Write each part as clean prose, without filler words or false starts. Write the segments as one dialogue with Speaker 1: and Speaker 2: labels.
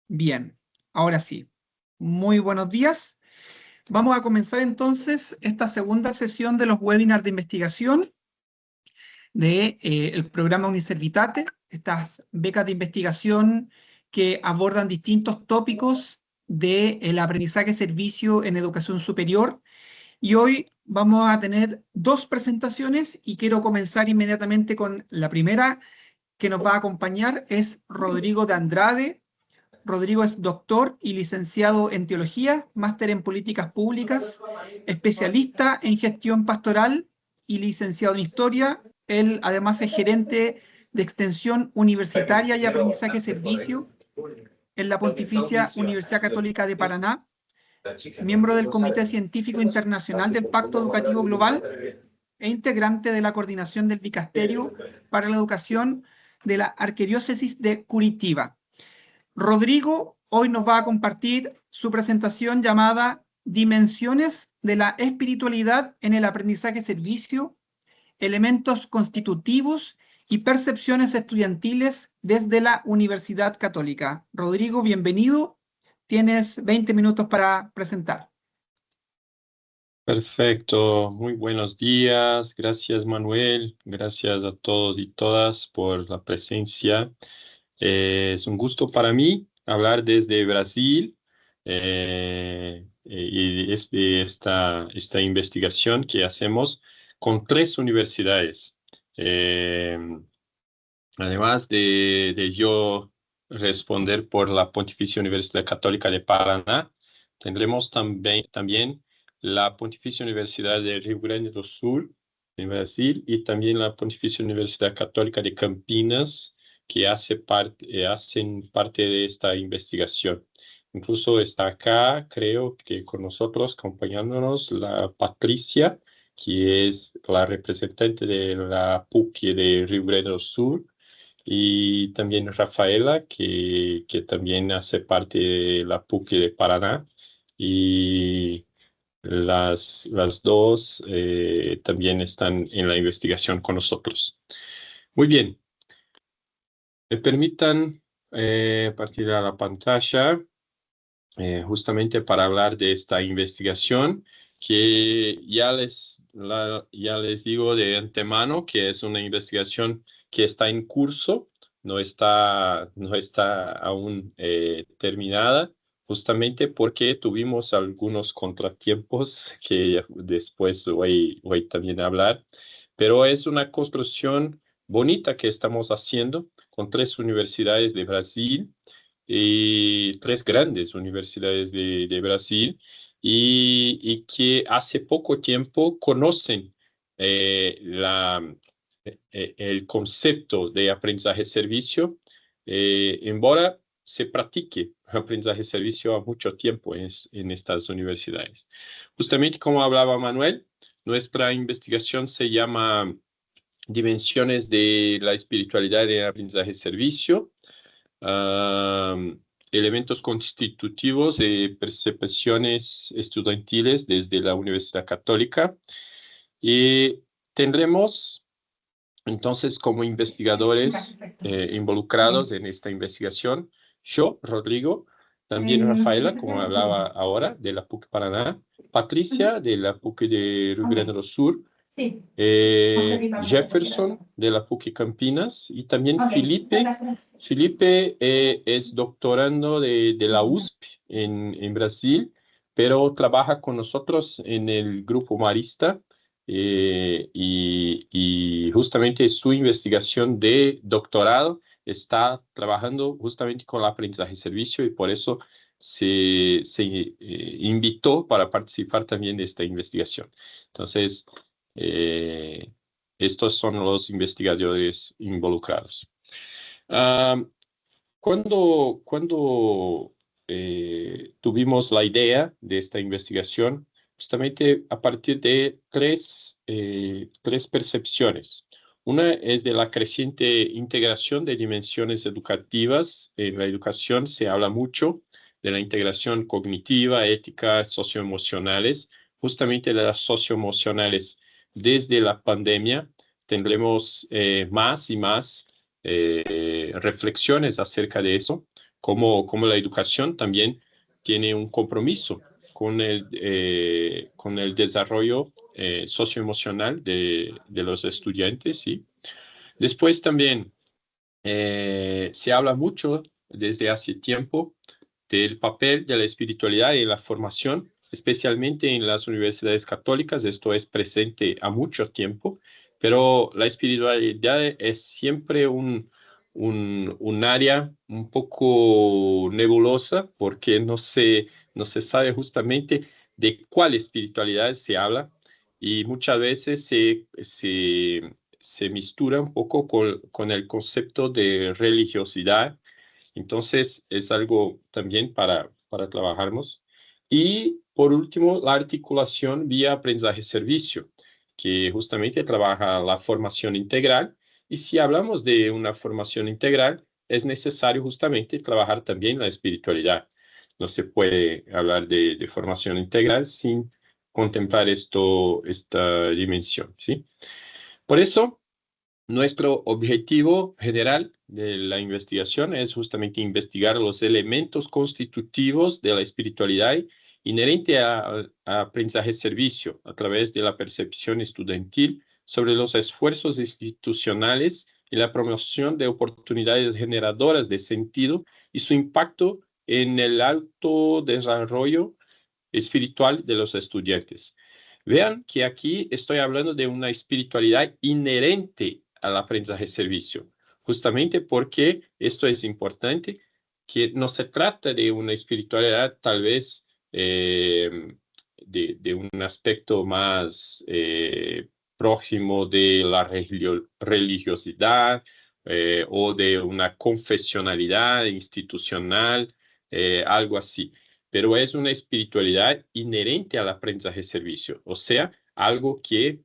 Speaker 1: Bien, ahora sí. Muy buenos días. Vamos a comenzar entonces esta segunda sesión de los webinars de investigación del programa Unicervitate, estas becas de investigación que abordan distintos tópicos del aprendizaje-servicio en educación superior. Y hoy vamos a tener dos presentaciones y quiero comenzar inmediatamente con la primera que nos va a acompañar. Es Rodrigo de Andrade. Rodrigo es doctor y licenciado en teología, máster en políticas públicas, especialista en gestión pastoral y licenciado en historia. Él además es gerente de extensión universitaria y aprendizaje servicio en la Pontificia Universidad Católica de Paraná, miembro del Comité Científico Internacional del Pacto Educativo Global e integrante de la coordinación del Dicasterio para la Educación de la Arquidiócesis de Curitiba. Rodrigo hoy nos va a compartir su presentación llamada Dimensiones de la espiritualidad en el aprendizaje-servicio, elementos constitutivos y percepciones estudiantiles desde la Universidad Católica. Rodrigo, bienvenido. Tienes 20 minutos para presentar.
Speaker 2: Perfecto, muy buenos días. Gracias, Manuel. Gracias a todos y todas por la presencia. Es un gusto para mí hablar desde Brasil y desde esta investigación que hacemos con 3 universidades. Además de yo responder por la Pontificia Universidad Católica de Paraná, tendremos también la Pontificia Universidad de Rio Grande do Sul, en Brasil, y también la Pontificia Universidad Católica de Campinas, que hacen parte de esta investigación. Incluso está acá, creo que con nosotros, acompañándonos, la Patricia, que es la representante de la PUC de Rio Grande do Sul, y también Rafaela, que también hace parte de la PUC de Paraná, y las dos también están en la investigación con nosotros. Muy bien. Me permitan partir a la pantalla justamente para hablar de esta investigación que ya les digo de antemano que es una investigación que está en curso, no está aún terminada, justamente porque tuvimos algunos contratiempos que después voy también a hablar, pero es una construcción bonita que estamos haciendo con 3 universidades de Brasil y 3 grandes universidades de Brasil y que hace poco tiempo conocen el concepto de aprendizaje-servicio, embora se practique aprendizaje-servicio a mucho tiempo en estas universidades. Justamente como hablaba Manuel, nuestra investigación se llama Dimensiones de la espiritualidad en el aprendizaje-servicio, elementos constitutivos de percepciones estudiantiles desde la Universidad Católica. Y tendremos entonces como investigadores involucrados en esta investigación, yo, Rodrigo, también Rafaela, como hablaba ahora, de la PUC Paraná, Patricia, de la PUC de Rio Grande do Sul, Jefferson, de la PUC Campinas, y también Felipe. Felipe es doctorando de la USP en Brasil, pero trabaja con nosotros en el Grupo Marista, y justamente su investigación de doctorado está trabajando justamente con el aprendizaje-servicio y por eso se invitó para participar también de esta investigación. Entonces, estos son los investigadores involucrados. Cuando tuvimos la idea de esta investigación, justamente a partir de tres percepciones. Una es de la creciente integración de dimensiones educativas. En la educación se habla mucho de la integración cognitiva, ética, socioemocionales. Justamente de las socioemocionales desde la pandemia tendremos más y más reflexiones acerca de eso, como la educación también tiene un compromiso con el desarrollo socioemocional de los estudiantes, ¿sí? Después también se habla mucho desde hace tiempo del papel de la espiritualidad en la formación, especialmente en las universidades católicas. Esto es presente a mucho tiempo, pero la espiritualidad es siempre un área un poco nebulosa porque no se sabe justamente de cuál espiritualidad se habla y muchas veces se mistura un poco con el concepto de religiosidad. Entonces, es algo también para trabajarnos. Y por último, la articulación vía aprendizaje-servicio, que justamente trabaja la formación integral. Y si hablamos de una formación integral, es necesario justamente trabajar también la espiritualidad. No se puede hablar de formación integral sin contemplar esta dimensión, ¿sí? Por eso, nuestro objetivo general de la investigación es justamente investigar los elementos constitutivos de la espiritualidad inherente a aprendizaje-servicio a través de la percepción estudiantil sobre los esfuerzos institucionales y la promoción de oportunidades generadoras de sentido y su impacto en el alto desarrollo espiritual de los estudiantes. Vean que aquí estoy hablando de una espiritualidad inherente al aprendizaje-servicio, justamente porque esto es importante, que no se trata de una espiritualidad tal vez de un aspecto más próximo de la religiosidad o de una confesionalidad institucional, algo así, pero es una espiritualidad inherente al aprendizaje-servicio, o sea, algo que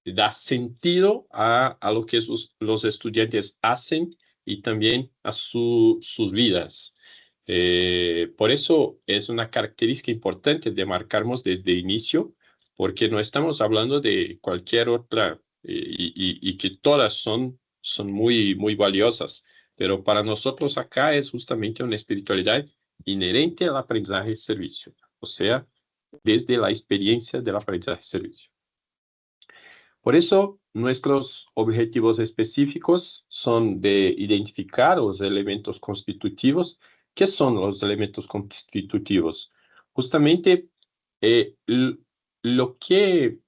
Speaker 2: da sentido a lo que los estudiantes hacen y también a sus vidas. Por eso es una característica importante de marcarnos desde el inicio, porque no estamos hablando de cualquier otra, y que todas son muy, muy valiosas, pero para nosotros acá es justamente una espiritualidad inherente al aprendizaje-servicio, o sea, desde la experiencia del aprendizaje-servicio. Por eso, nuestros objetivos específicos son de identificar los elementos constitutivos. ¿Qué son los elementos constitutivos? Justamente lo que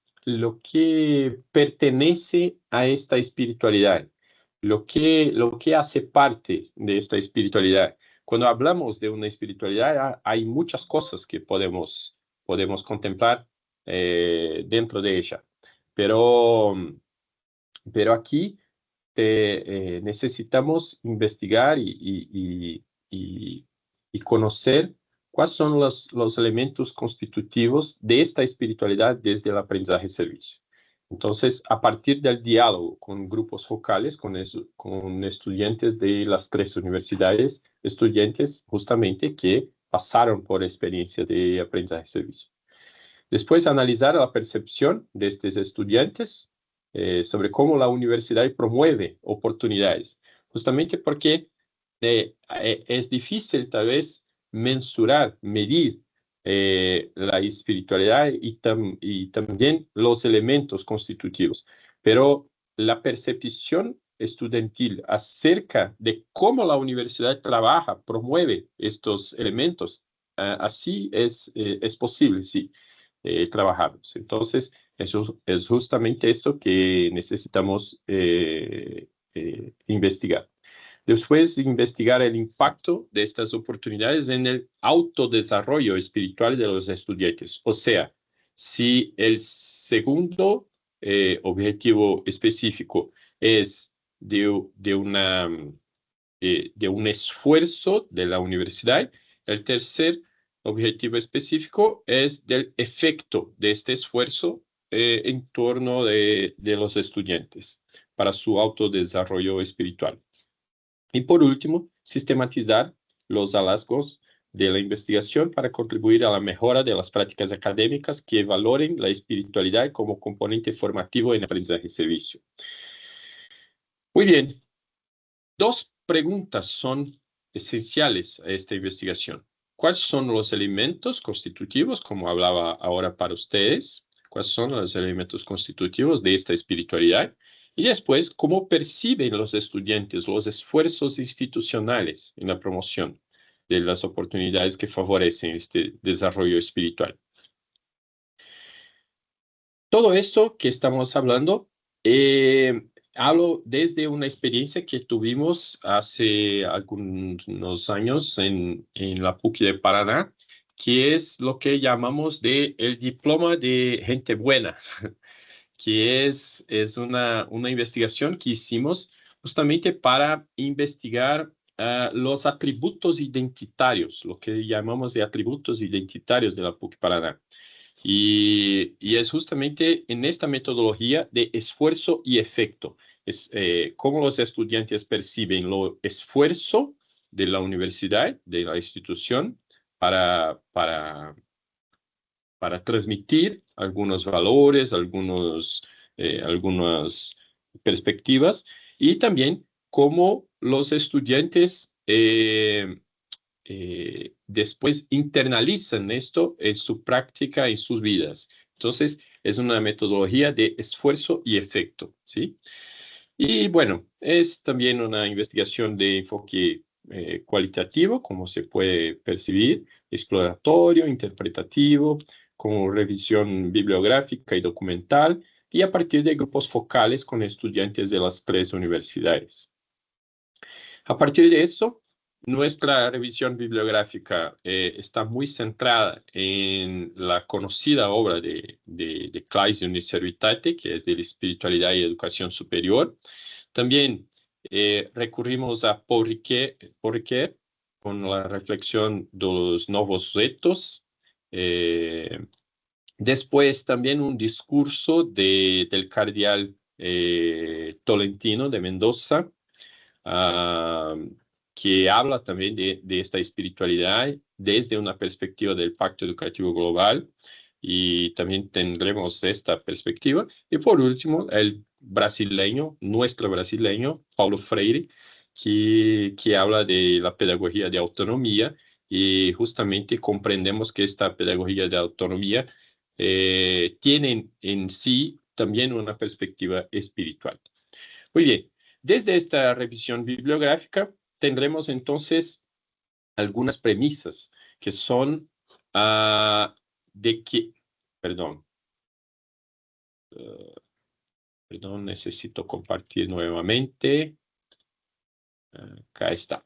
Speaker 2: pertenece a esta espiritualidad, lo que hace parte de esta espiritualidad. Cuando hablamos de una espiritualidad, hay muchas cosas que podemos contemplar dentro de ella. Pero aquí necesitamos investigar y conocer cuáles son los elementos constitutivos de esta espiritualidad desde el aprendizaje-servicio. Entonces, a partir del diálogo con grupos focales, con estudiantes de las 3 universidades, estudiantes justamente que pasaron por experiencia de aprendizaje-servicio. Después, analizar la percepción de estos estudiantes sobre cómo la universidad promueve oportunidades, justamente porque es difícil tal vez mensurar, medir la espiritualidad y también los elementos constitutivos, pero la percepción estudiantil acerca de cómo la universidad trabaja, promueve estos elementos, así es posible, sí, trabajarlos. Entonces, eso es justamente esto que necesitamos investigar. Después, investigar el impacto de estas oportunidades en el autodesarrollo espiritual de los estudiantes. O sea, si el segundo objetivo específico es de un esfuerzo de la universidad, el tercer objetivo específico es del efecto de este esfuerzo en torno de los estudiantes para su autodesarrollo espiritual. Y por último, sistematizar los hallazgos de la investigación para contribuir a la mejora de las prácticas académicas que valoren la espiritualidad como componente formativo en aprendizaje y servicio. Muy bien. 2 preguntas son esenciales a esta investigación. ¿Cuáles son los elementos constitutivos, como hablaba ahora para ustedes? ¿Cuáles son los elementos constitutivos de esta espiritualidad? Y después, ¿cómo perciben los estudiantes los esfuerzos institucionales en la promoción de las oportunidades que favorecen este desarrollo espiritual? Todo esto que estamos hablando, hablo desde una experiencia que tuvimos hace algunos años en la PUC de Paraná, que es lo que llamamos de el diploma de gente buena, que es una investigación que hicimos justamente para investigar los atributos identitarios, lo que llamamos de atributos identitarios de la PUC Paraná. Y es justamente en esta metodología de esfuerzo y efecto. Es cómo los estudiantes perciben lo esfuerzo de la universidad, de la institución, para transmitir algunos valores, algunas perspectivas, y también cómo los estudiantes después internalizan esto en su práctica y sus vidas. Entonces, es una metodología de esfuerzo y efecto, ¿sí? Y bueno, es también una investigación de enfoque cualitativo, como se puede percibir, exploratorio, interpretativo, con revisión bibliográfica y documental, y a partir de grupos focales con estudiantes de las 3 universidades. A partir de eso, nuestra revisión bibliográfica está muy centrada en la conocida obra de Claes de Universitate, que es de la espiritualidad y educación superior. También recurrimos a Paul Ricoeur con la reflexión de los nuevos retos. Después también un discurso del cardenal Tolentino de Mendoza, que habla también de esta espiritualidad desde una perspectiva del Pacto Educativo Global, y también tendremos esta perspectiva. Y por último, el brasileño, nuestro brasileño, Paulo Freire, que habla de la pedagogía de autonomía, y justamente comprendemos que esta pedagogía de autonomía tiene en sí también una perspectiva espiritual. Muy bien. Desde esta revisión bibliográfica tendremos entonces algunas premisas que son de que, perdón, necesito compartir nuevamente. Acá está.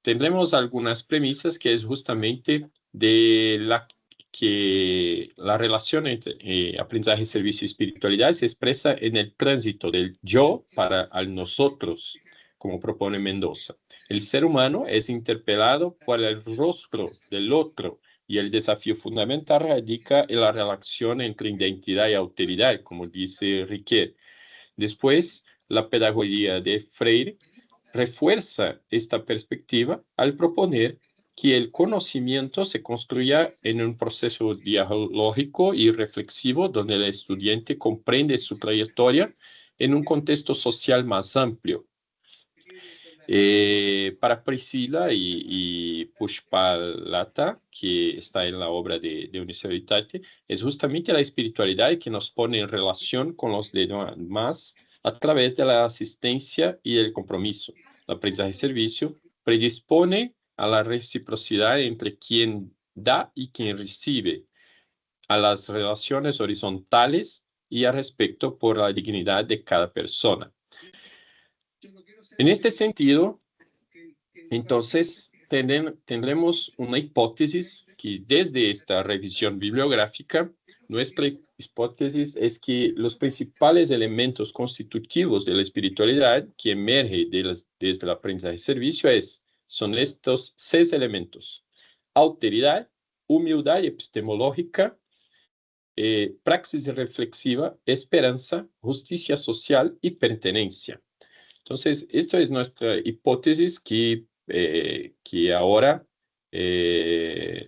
Speaker 2: Tendremos algunas premisas que es justamente de que la relación entre aprendizaje, servicio y espiritualidad se expresa en el tránsito del yo para al nosotros, como propone Mendoza. El ser humano es interpelado por el rostro del otro, y el desafío fundamental radica en la relación entre identidad y autoridad, como dice Ricoeur. Después, la pedagogía de Freire refuerza esta perspectiva al proponer que el conocimiento se construya en un proceso dialógico y reflexivo, donde el estudiante comprende su trayectoria en un contexto social más amplio. Para Priscila y Pushpalata, que está en la obra de Universitate, es justamente la espiritualidad que nos pone en relación con los demás a través de la asistencia y el compromiso. El aprendizaje y servicio predispone a la reciprocidad entre quien da y quien recibe, a las relaciones horizontales y al respeto por la dignidad de cada persona. En este sentido, entonces, tendremos una hipótesis que desde esta revisión bibliográfica, nuestra hipótesis es que los principales elementos constitutivos de la espiritualidad que emerge desde el aprendizaje y servicio son estos 6 elementos: alteridad, humildad epistemológica, praxis reflexiva, esperanza, justicia social y pertenencia. Entonces, esto es nuestra hipótesis que ahora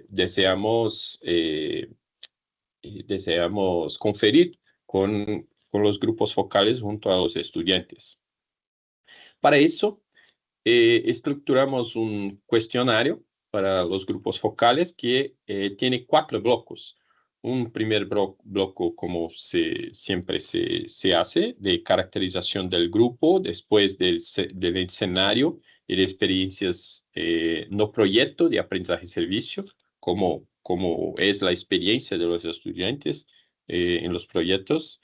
Speaker 2: deseamos conferir con los grupos focales junto a los estudiantes. Para eso, estructuramos un cuestionario para los grupos focales que tiene 4 blocos. Un primer bloco, como siempre se hace, de caracterización del grupo, después del escenario y de experiencias no proyecto de aprendizaje-servicio, como es la experiencia de los estudiantes en los proyectos.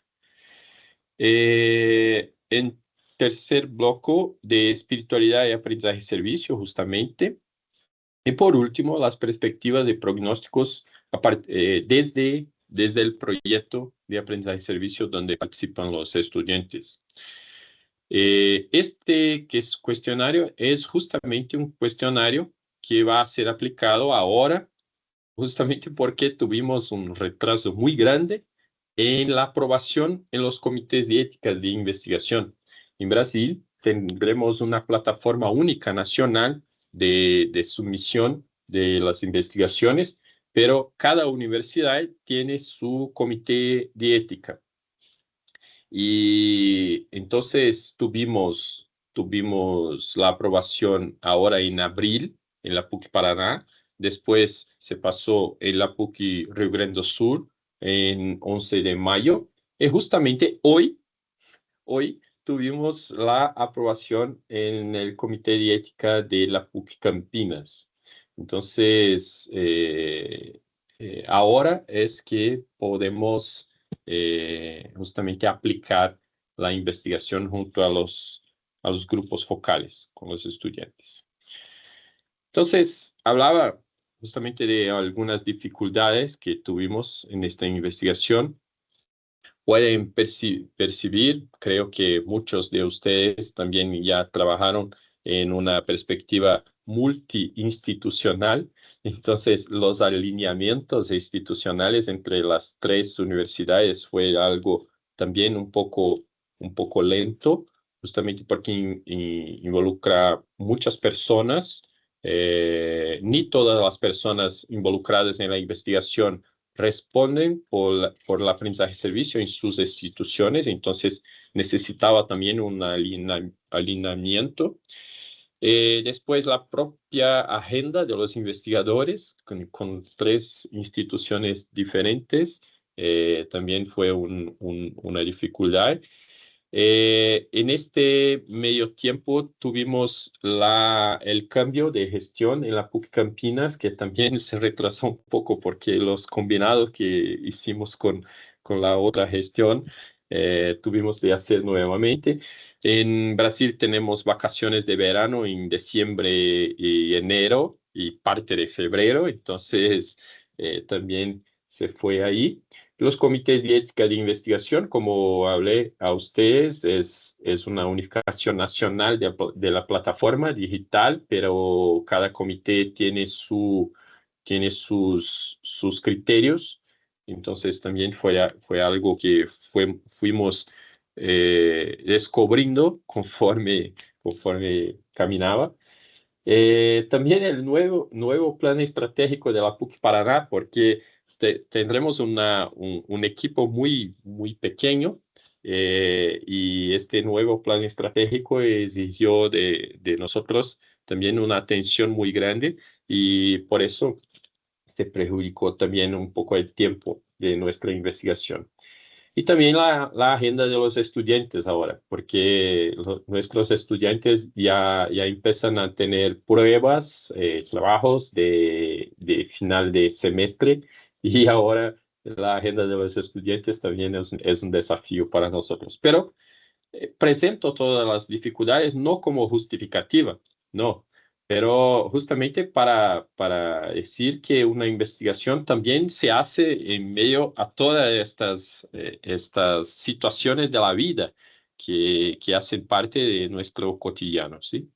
Speaker 2: En tercer bloco de espiritualidad y aprendizaje-servicio, justamente. Y por último, las perspectivas de pronósticos desde el proyecto de aprendizaje-servicio donde participan los estudiantes. Cuestionario es justamente un cuestionario que va a ser aplicado ahora, justamente porque tuvimos un retraso muy grande en la aprobación en los comités de ética de investigación. En Brasil tendremos una plataforma única nacional de sumisión de las investigaciones, pero cada universidad tiene su comité de ética. Y entonces tuvimos la aprobación ahora en abril en la PUC Paraná, después se pasó en la PUC Rio Grande do Sul en 11 de mayo, y justamente hoy tuvimos la aprobación en el Comité de Ética de la PUC Campinas. Entonces, ahora es que podemos justamente aplicar la investigación junto a los grupos focales con los estudiantes. Entonces, hablaba justamente de algunas dificultades que tuvimos en esta investigación. Pueden percibir, creo que muchos de ustedes también ya trabajaron en una perspectiva multiinstitucional. Entonces, los alineamientos institucionales entre las 3 universidades fue algo también un poco lento, justamente porque involucra muchas personas. Ni todas las personas involucradas en la investigación responden por el aprendizaje-servicio en sus instituciones, entonces necesitaba también un alineamiento. Después la propia agenda de los investigadores con 3 instituciones diferentes también fue una dificultad. En este medio tiempo tuvimos el cambio de gestión en la PUC Campinas, que también se retrasó un poco porque los combinados que hicimos con la otra gestión tuvimos de hacer nuevamente. En Brasil tenemos vacaciones de verano en diciembre y enero y parte de febrero, entonces también se fue ahí. Los comités de ética de investigación, como hablé a ustedes, es una unificación nacional de la plataforma digital, pero cada comité tiene sus criterios. Entonces también fue algo que fuimos descubriendo conforme caminaba. También el nuevo plan estratégico de la PUC Paraná, porque tendremos un equipo muy pequeño y este nuevo plan estratégico exigió de nosotros también una atención muy grande y por eso se perjudicó también un poco el tiempo de nuestra investigación. Y también la agenda de los estudiantes ahora, porque nuestros estudiantes ya empiezan a tener pruebas, trabajos de final de semestre, y ahora la agenda de los estudiantes también es un desafío para nosotros. Pero presento todas las dificultades no como justificativa, no, pero justamente para decir que una investigación también se hace en medio a todas estas situaciones de la vida que hacen parte de nuestro cotidiano, ¿sí?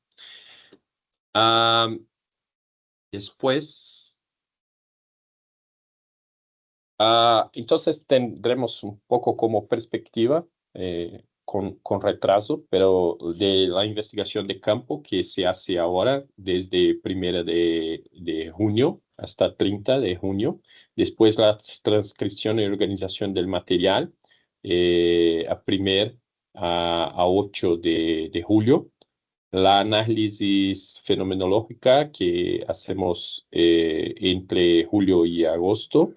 Speaker 2: Después, entonces tendremos un poco como perspectiva con retraso, pero de la investigación de campo que se hace ahora desde 1 de junio hasta 30 de junio. Después la transcripción y organización del material a 8 de julio. la análisis fenomenológica que hacemos entre julio y agosto,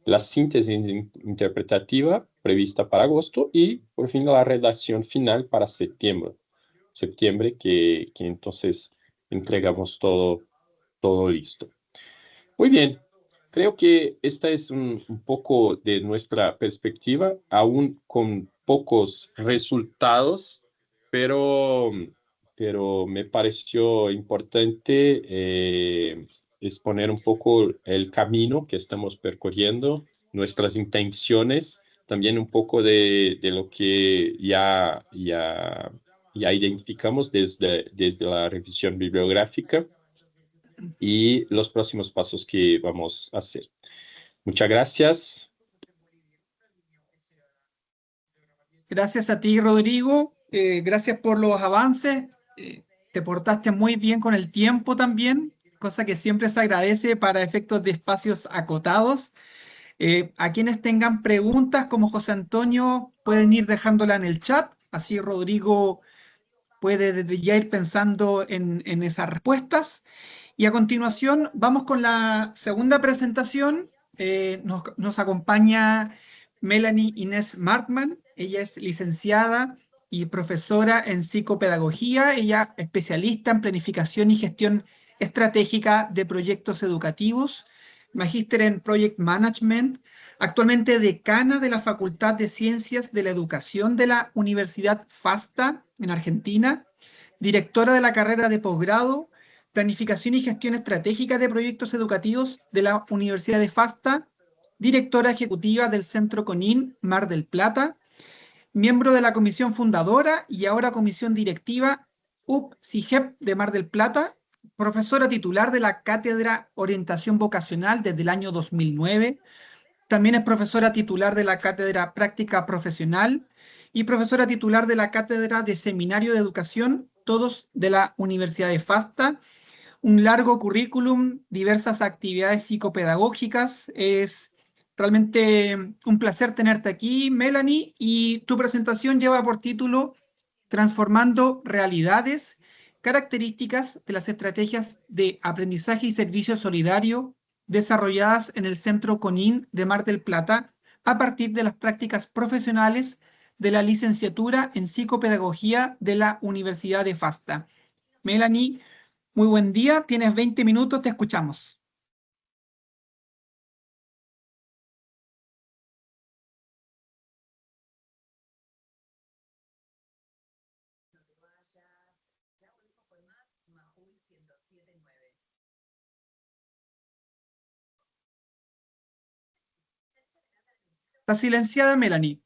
Speaker 2: la síntesis interpretativa prevista para agosto y por fin la redacción final para septiembre. Septiembre que entonces entregamos todo listo. Muy bien, creo que esta es un poco de nuestra perspectiva, aún con pocos resultados, pero me pareció importante exponer un poco el camino que estamos percorriendo, nuestras intenciones, también un poco de lo que ya identificamos desde la revisión bibliográfica y los próximos pasos que vamos a hacer. Muchas gracias.
Speaker 1: Gracias a ti, Rodrigo. Gracias por los avances. Te portaste muy bien con el tiempo también, cosa que siempre se agradece para efectos de espacios acotados. A quienes tengan preguntas, como José Antonio, pueden ir dejándola en el chat. Así Rodrigo puede desde ya ir pensando en esas respuestas. Y a continuación vamos con la segunda presentación. Nos acompaña Melanie Inés Markman. Ella es licenciada y profesora en psicopedagogía. Ella es especialista en planificación y gestión estratégica de proyectos educativos, magíster en Project Management, actualmente decana de la Facultad de Ciencias de la Educación de la Universidad FASTA en Argentina, directora de la carrera de posgrado Planificación y Gestión Estratégica de Proyectos Educativos de la Universidad de FASTA, directora ejecutiva del Centro CONIN Mar del Plata, miembro de la comisión fundadora y ahora comisión directiva UP-CIGEP de Mar del Plata, profesora titular de la Cátedra Orientación Vocacional desde el año 2009, también es profesora titular de la Cátedra Práctica Profesional y profesora titular de la Cátedra de Seminario de Educación, todos de la Universidad de FASTA. Un largo currículum, diversas actividades psicopedagógicas. Es realmente un placer tenerte aquí, Melanie, y tu presentación lleva por título Transformando realidades, características de las estrategias de aprendizaje y servicio solidario desarrolladas en el Centro CONIN de Mar del Plata a partir de las prácticas profesionales de la licenciatura en psicopedagogía de la Universidad de FASTA. Melanie, muy buen día, tienes 20 minutos, te escuchamos. Está silenciada, Melanie.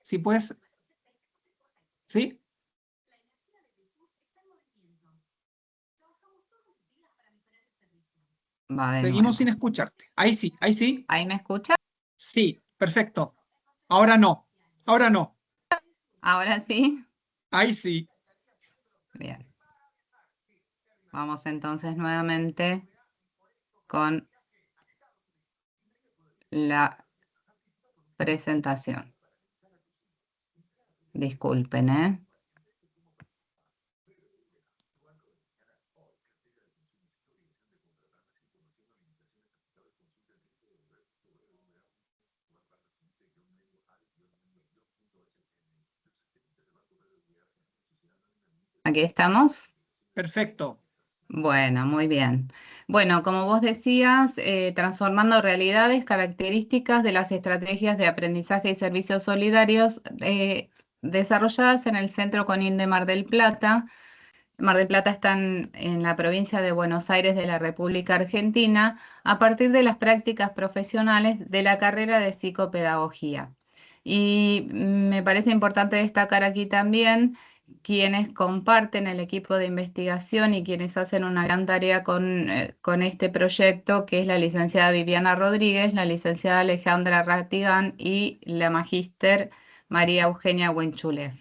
Speaker 1: Si puedes, ¿sí?
Speaker 3: Va de
Speaker 1: Seguimos
Speaker 3: nuevo.
Speaker 1: sin escucharte. Ahí sí, ahí sí.
Speaker 3: ¿Ahí me escucha?
Speaker 1: Sí, perfecto. Ahora no, ahora no.
Speaker 3: ¿Ahora sí?
Speaker 1: Ahí sí.
Speaker 3: Bien. Vamos entonces nuevamente con la presentación. Disculpen, ¿eh? Aquí estamos.
Speaker 1: Perfecto.
Speaker 3: Bueno, muy bien. Bueno, como vos decías, transformando realidades, características de las estrategias de aprendizaje y servicios solidarios desarrolladas en el Centro CONIN de Mar del Plata. Mar del Plata está en la provincia de Buenos Aires de la República Argentina, a partir de las prácticas profesionales de la carrera de psicopedagogía. Y me parece importante destacar aquí también quienes comparten el equipo de investigación y quienes hacen una gran tarea con este proyecto, que es la licenciada Viviana Rodríguez, la licenciada Alejandra Ratigán y la magíster María Eugenia Huenchulef.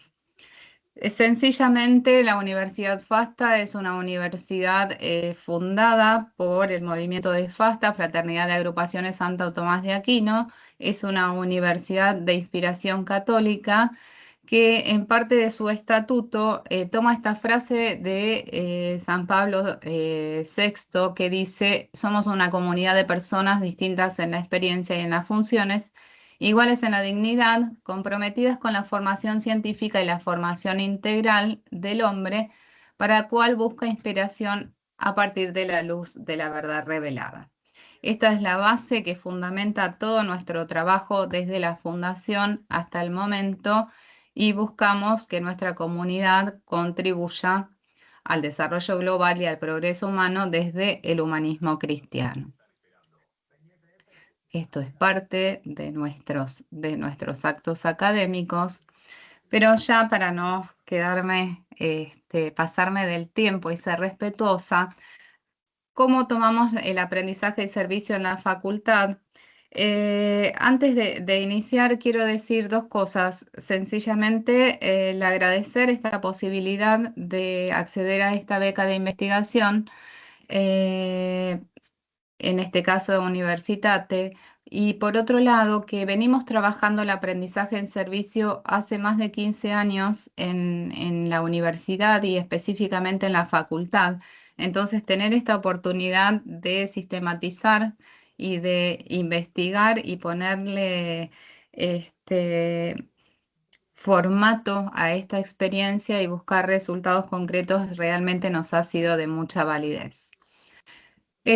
Speaker 3: Sencillamente, la Universidad FASTA es una universidad fundada por el movimiento de FASTA, Fraternidad de Agrupaciones Santo Tomás de Aquino. Es una universidad de inspiración católica que en parte de su estatuto toma esta frase de San Pablo VI que dice: somos una comunidad de personas distintas en la experiencia y en las funciones, iguales en la dignidad, comprometidas con la formación científica y la formación integral del hombre, para la cual busca inspiración a partir de la luz de la verdad revelada. Esta es la base que fundamenta todo nuestro trabajo desde la fundación hasta el momento, y buscamos que nuestra comunidad contribuya al desarrollo global y al progreso humano desde el humanismo cristiano. Esto es parte de nuestros actos académicos, pero ya para no pasarme del tiempo y ser respetuosa, ¿cómo tomamos el aprendizaje y servicio en la facultad? Antes de iniciar, quiero decir dos cosas. Sencillamente, el agradecer esta posibilidad de acceder a esta beca de investigación, en este caso Universitate, y por otro lado, que venimos trabajando el aprendizaje en servicio hace más de 15 años en la universidad y específicamente en la facultad. Entonces, tener esta oportunidad de sistematizar y de investigar y ponerle formato a esta experiencia y buscar resultados concretos realmente nos ha sido de mucha validez.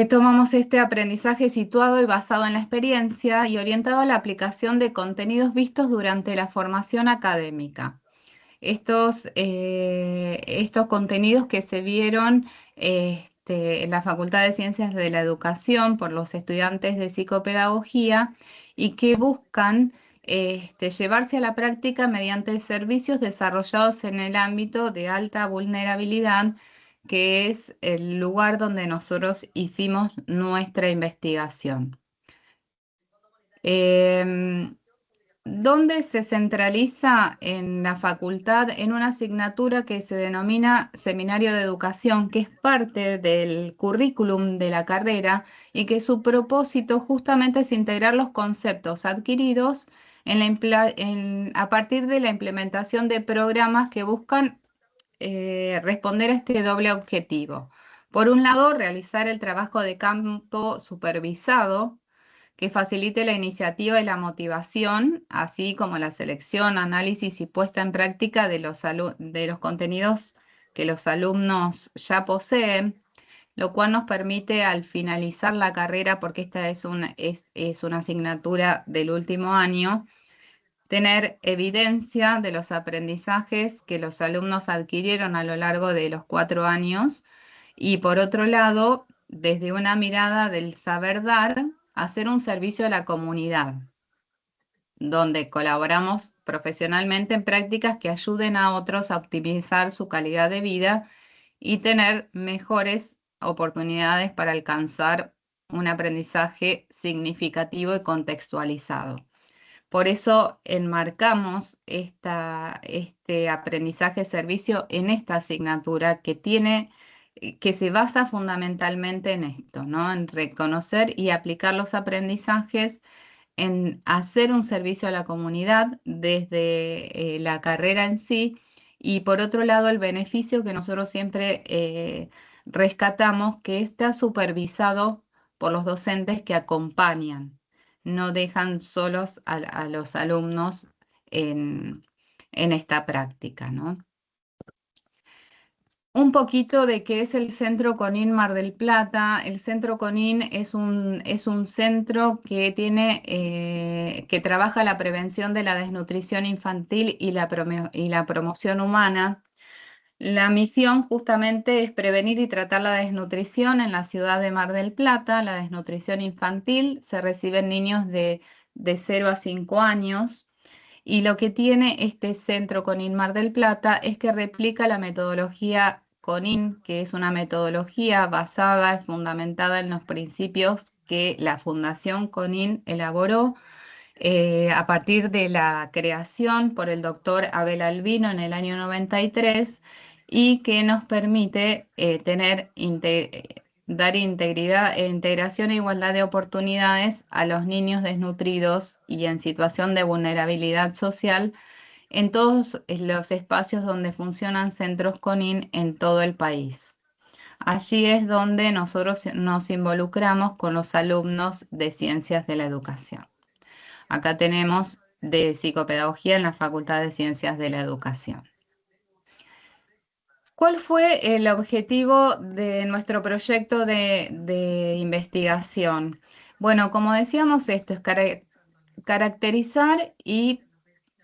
Speaker 3: Tomamos este aprendizaje situado y basado en la experiencia y orientado a la aplicación de contenidos vistos durante la formación académica. Estos contenidos que se vieron en la Facultad de Ciencias de la Educación por los estudiantes de psicopedagogía y que buscan llevarse a la práctica mediante servicios desarrollados en el ámbito de alta vulnerabilidad, que es el lugar donde nosotros hicimos nuestra investigación. ¿Dónde se centraliza en la facultad? En una asignatura que se denomina Seminario de Educación, que es parte del currículum de la carrera y que su propósito justamente es integrar los conceptos adquiridos a partir de la implementación de programas que buscan responder a este doble objetivo. Por un lado, realizar el trabajo de campo supervisado, que facilite la iniciativa y la motivación, así como la selección, análisis y puesta en práctica de los contenidos que los alumnos ya poseen, lo cual nos permite al finalizar la carrera, porque esta es una asignatura del último año, tener evidencia de los aprendizajes que los alumnos adquirieron a lo largo de los 4 años y, por otro lado, desde una mirada del saber dar, hacer un servicio a la comunidad, donde colaboramos profesionalmente en prácticas que ayuden a otros a optimizar su calidad de vida y tener mejores oportunidades para alcanzar un aprendizaje significativo y contextualizado. Por eso enmarcamos este aprendizaje-servicio en esta asignatura que se basa fundamentalmente en esto, ¿no? En reconocer y aplicar los aprendizajes, en hacer un servicio a la comunidad desde la carrera en sí, y por otro lado el beneficio que nosotros siempre rescatamos, que está supervisado por los docentes que acompañan. No dejan solos a los alumnos en esta práctica, ¿no? Un poquito de qué es el Centro CONIN Mar del Plata. El Centro CONIN es un centro que que trabaja la prevención de la desnutrición infantil y la promoción humana. La misión justamente es prevenir y tratar la desnutrición en la ciudad de Mar del Plata. La desnutrición infantil se recibe en niños de 0 a 5 años. Y lo que tiene este centro CONIN Mar del Plata es que replica la metodología CONIN, que es una metodología basada y fundamentada en los principios que la Fundación CONIN elaboró, a partir de la creación por el doctor Abel Albino en el año 93 y que nos permite dar integración e igualdad de oportunidades a los niños desnutridos y en situación de vulnerabilidad social en todos los espacios donde funcionan centros CONIN en todo el país. Allí es donde nosotros nos involucramos con los alumnos de Ciencias de la Educación. Acá tenemos de Psicopedagogía en la Facultad de Ciencias de la Educación. ¿Cuál fue el objetivo de nuestro proyecto de investigación? Bueno, como decíamos, esto es caracterizar y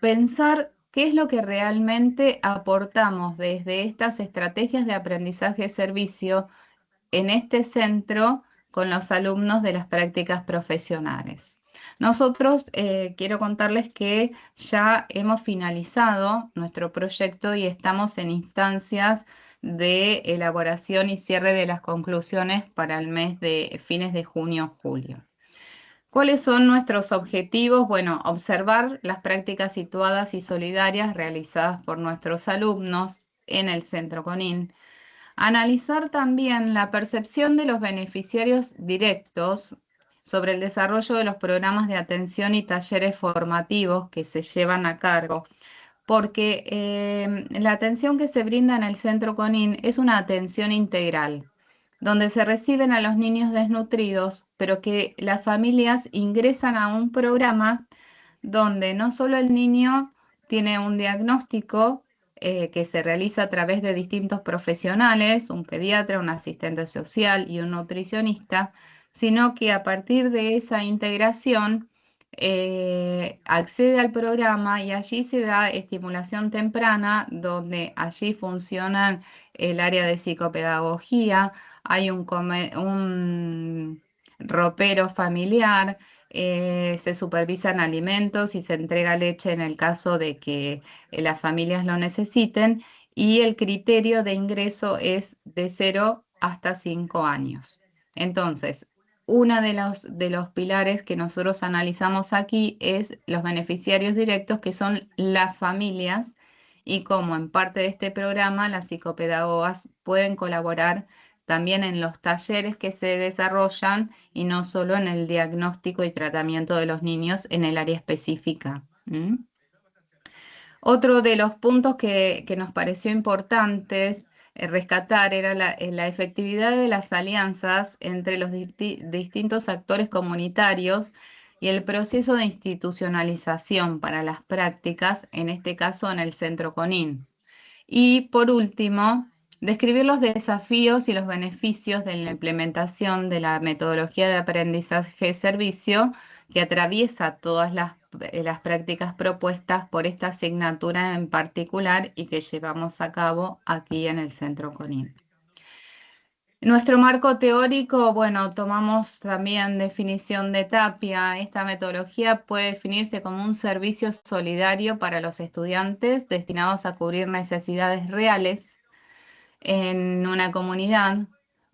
Speaker 3: pensar qué es lo que realmente aportamos desde estas estrategias de aprendizaje-servicio en este centro con los alumnos de las prácticas profesionales. Nosotros quiero contarles que ya hemos finalizado nuestro proyecto y estamos en instancias de elaboración y cierre de las conclusiones para el mes de fines de junio-julio. ¿Cuáles son nuestros objetivos? Bueno, observar las prácticas situadas y solidarias realizadas por nuestros alumnos en el Centro CONIN. Analizar también la percepción de los beneficiarios directos sobre el desarrollo de los programas de atención y talleres formativos que se llevan a cargo, porque la atención que se brinda en el Centro CONIN es una atención integral, donde se reciben a los niños desnutridos, pero que las familias ingresan a un programa donde no solo el niño tiene un diagnóstico que se realiza a través de distintos profesionales, un pediatra, un asistente social y un nutricionista, sino que a partir de esa integración accede al programa y allí se da estimulación temprana, donde allí funcionan el área de psicopedagogía, hay un ropero familiar, se supervisan alimentos y se entrega leche en el caso de que las familias lo necesiten, y el criterio de ingreso es de 0 hasta 5 años. Entonces, uno de los pilares que nosotros analizamos aquí es los beneficiarios directos, que son las familias, y como en parte de este programa las psicopedagogas pueden colaborar también en los talleres que se desarrollan y no solo en el diagnóstico y tratamiento de los niños en el área específica. Otro de los puntos que nos pareció importantes rescatar era la efectividad de las alianzas entre los distintos actores comunitarios y el proceso de institucionalización para las prácticas, en este caso en el Centro CONIN. Y por último, describir los desafíos y los beneficios de la implementación de la metodología de aprendizaje-servicio que atraviesa todas las prácticas propuestas por esta asignatura en particular y que llevamos a cabo aquí en el Centro CONIN. Nuestro marco teórico, bueno, tomamos también definición de Tapia. Esta metodología puede definirse como un servicio solidario para los estudiantes destinados a cubrir necesidades reales en una comunidad,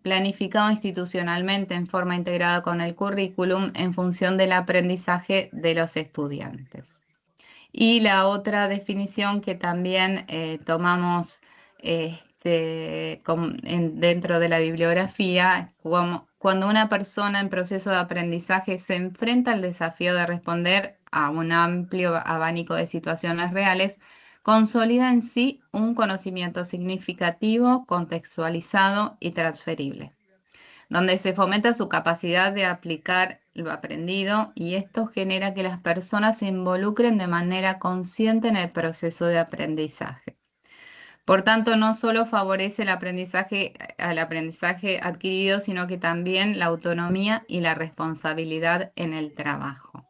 Speaker 3: planificado institucionalmente en forma integrada con el currículum en función del aprendizaje de los estudiantes. Y la otra definición que también tomamos dentro de la bibliografía, cuando una persona en proceso de aprendizaje se enfrenta al desafío de responder a un amplio abanico de situaciones reales, consolida en sí un conocimiento significativo, contextualizado y transferible, donde se fomenta su capacidad de aplicar lo aprendido, y esto genera que las personas se involucren de manera consciente en el proceso de aprendizaje. Por tanto, no solo favorece el aprendizaje adquirido, sino que también la autonomía y la responsabilidad en el trabajo.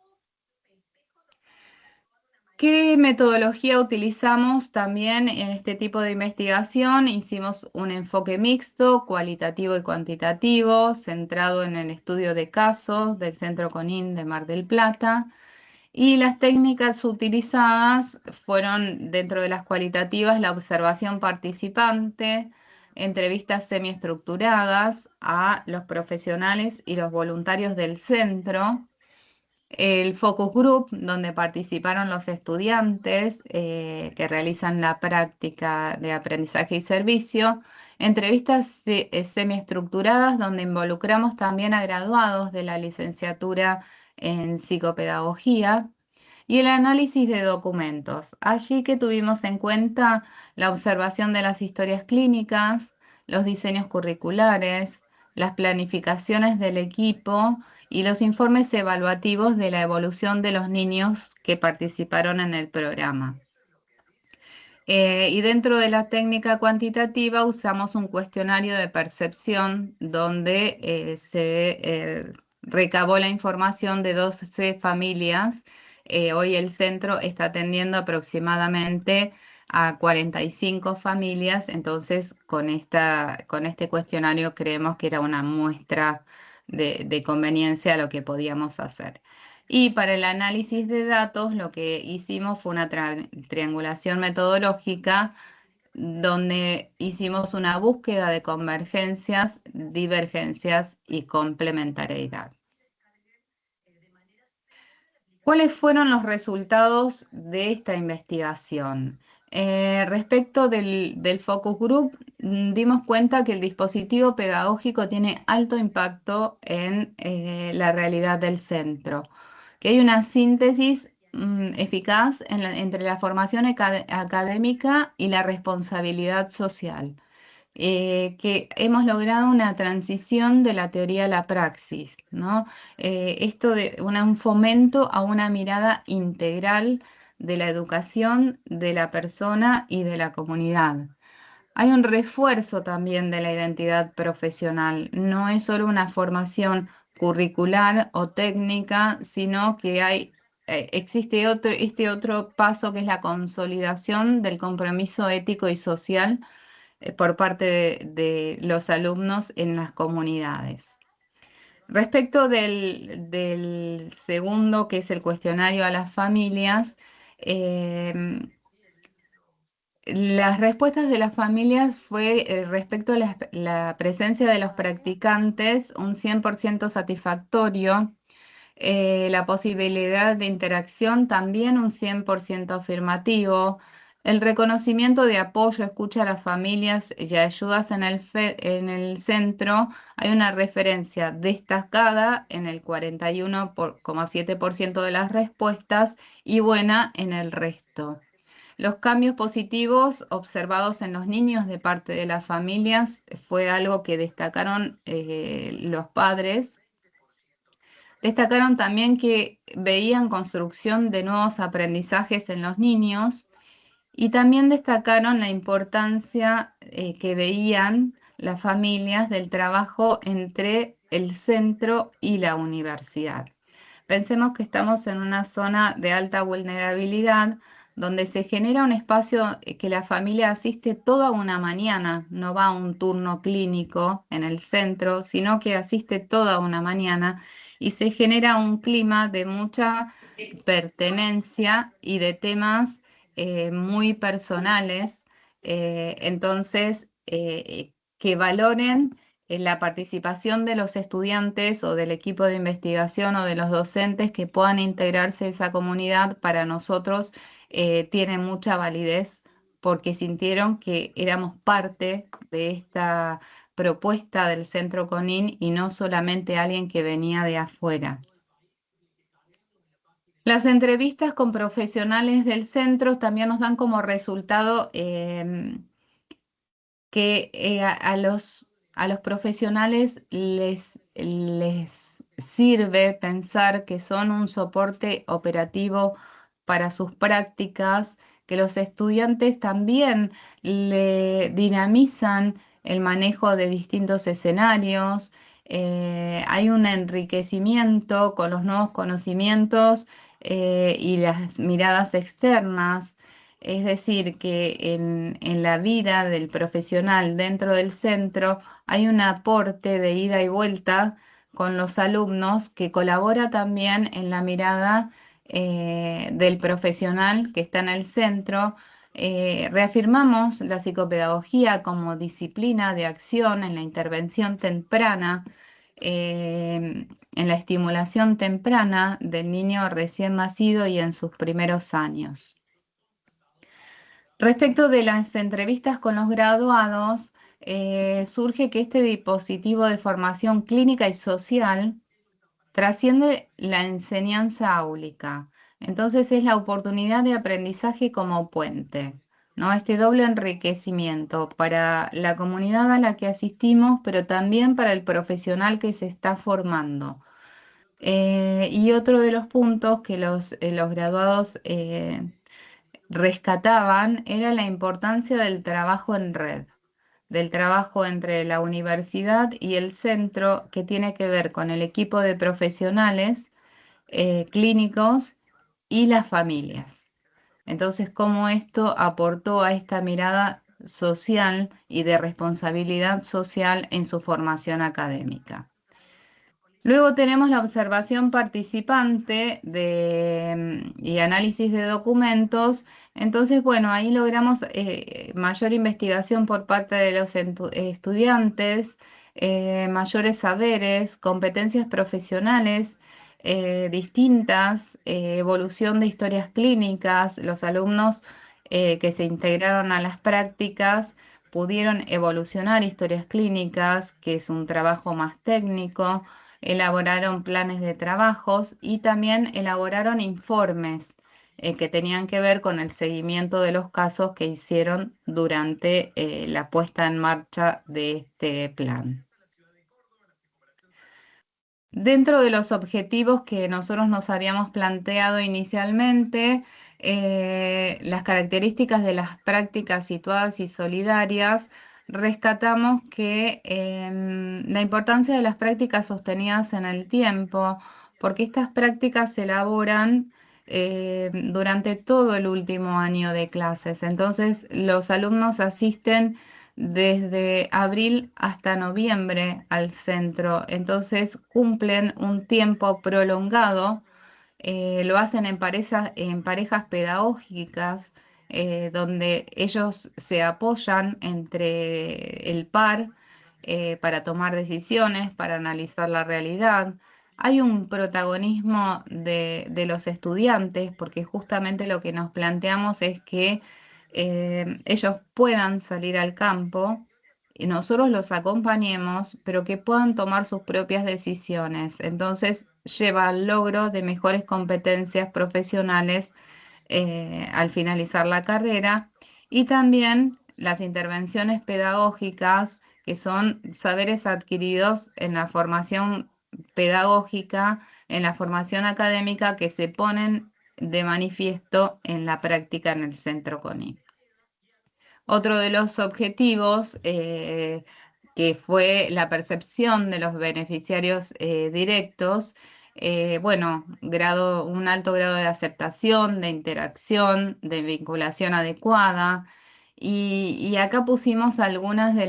Speaker 3: ¿Qué metodología utilizamos también en este tipo de investigación? Hicimos un enfoque mixto, cualitativo y cuantitativo, centrado en el estudio de casos del Centro CONIN de Mar del Plata. Y las técnicas utilizadas fueron, dentro de las cualitativas, la observación participante, entrevistas semiestructuradas a los profesionales y los voluntarios del centro, El focus group, donde participaron los estudiantes que realizan la práctica de aprendizaje y servicio. Entrevistas semiestructuradas, donde involucramos también a graduados de la licenciatura en psicopedagogía. Y el análisis de documentos. Allí que tuvimos en cuenta la observación de las historias clínicas, los diseños curriculares, las planificaciones del equipo y los informes evaluativos de la evolución de los niños que participaron en el programa. Y dentro de la técnica cuantitativa usamos un cuestionario de percepción donde se recabó la información de 12 familias. Hoy el centro está atendiendo aproximadamente a 45 familias, entonces con este cuestionario creemos que era una muestra de conveniencia a lo que podíamos hacer. Y para el análisis de datos lo que hicimos fue una triangulación metodológica donde hicimos una búsqueda de convergencias, divergencias y complementariedad. ¿Cuáles fueron los resultados de esta investigación? Respecto del focus group, dimos cuenta que el dispositivo pedagógico tiene alto impacto en la realidad del centro, que hay una síntesis eficaz entre la formación académica y la responsabilidad social. Que hemos logrado una transición de la teoría a la praxis, ¿no? Esto de un fomento a una mirada integral de la educación, de la persona y de la comunidad. Hay un refuerzo también de la identidad profesional, no es solo una formación curricular o técnica, sino que existe este otro paso que es la consolidación del compromiso ético y social por parte de los alumnos en las comunidades. Respecto del segundo, que es el cuestionario a las familias, las respuestas de las familias fue respecto a la presencia de los practicantes, un 100% satisfactorio. La posibilidad de interacción también un 100% afirmativo. El reconocimiento de apoyo, escucha a las familias y ayudas en el centro. Hay una referencia destacada en el 41,7% de las respuestas y buena en el resto. Los cambios positivos observados en los niños de parte de las familias fue algo que destacaron los padres. Destacaron también que veían construcción de nuevos aprendizajes en los niños y también destacaron la importancia que veían las familias del trabajo entre el centro y la universidad. Pensemos que estamos en una zona de alta vulnerabilidad donde se genera un espacio que la familia asiste toda una mañana, no va a un turno clínico en el centro, sino que asiste toda una mañana y se genera un clima de mucha pertenencia y de temas muy personales, entonces que valoren la participación de los estudiantes o del equipo de investigación o de los docentes que puedan integrarse a esa comunidad, para nosotros tiene mucha validez porque sintieron que éramos parte de esta propuesta del Centro CONIN y no solamente alguien que venía de afuera. Las entrevistas con profesionales del centro también nos dan como resultado que a los profesionales les sirve pensar que son un soporte operativo para sus prácticas, que los estudiantes también le dinamizan el manejo de distintos escenarios, hay un enriquecimiento con los nuevos conocimientos y las miradas externas. Es decir, que en la vida del profesional dentro del centro hay un aporte de ida y vuelta con los alumnos que colabora también en la mirada del profesional que está en el centro. Reafirmamos la psicopedagogía como disciplina de acción en la intervención temprana. en la estimulación temprana del niño recién nacido y en sus primeros años. Respecto de las entrevistas con los graduados, surge que este dispositivo de formación clínica y social trasciende la enseñanza áulica. Entonces es la oportunidad de aprendizaje como puente, ¿no? Este doble enriquecimiento para la comunidad a la que asistimos, pero también para el profesional que se está formando. Y otro de los puntos que los graduados rescataban era la importancia del trabajo en red, del trabajo entre la universidad y el centro, que tiene que ver con el equipo de profesionales clínicos y las familias. Entonces, cómo esto aportó a esta mirada social y de responsabilidad social en su formación académica. Luego tenemos la observación participante y análisis de documentos. Entonces, bueno, ahí logramos mayor investigación por parte de los estudiantes, mayores saberes, competencias profesionales distintas, evolución de historias clínicas. Los alumnos que se integraron a las prácticas pudieron evolucionar historias clínicas, que es un trabajo más técnico, elaboraron planes de trabajos y también elaboraron informes que tenían que ver con el seguimiento de los casos que hicieron durante la puesta en marcha de este plan. Dentro de los objetivos que nosotros nos habíamos planteado inicialmente, las características de las prácticas situadas y solidarias, rescatamos que la importancia de las prácticas sostenidas en el tiempo, porque estas prácticas se elaboran durante todo el último año de clases. Entonces, los alumnos asisten desde abril hasta noviembre al centro, entonces cumplen un tiempo prolongado, lo hacen en parejas pedagógicas, donde ellos se apoyan entre el par para tomar decisiones, para analizar la realidad. Hay un protagonismo de los estudiantes, porque justamente lo que nos planteamos es que ellos puedan salir al campo y nosotros los acompañemos, pero que puedan tomar sus propias decisiones. Entonces, lleva al logro de mejores competencias profesionales al finalizar la carrera, y también las intervenciones pedagógicas, que son saberes adquiridos en la formación pedagógica, en la formación académica, que se ponen de manifiesto en la práctica en el Centro CONIC. Otro de los objetivos que fue la percepción de los beneficiarios directos, bueno, un alto grado de aceptación, de interacción, de vinculación adecuada. Y acá pusimos algunas de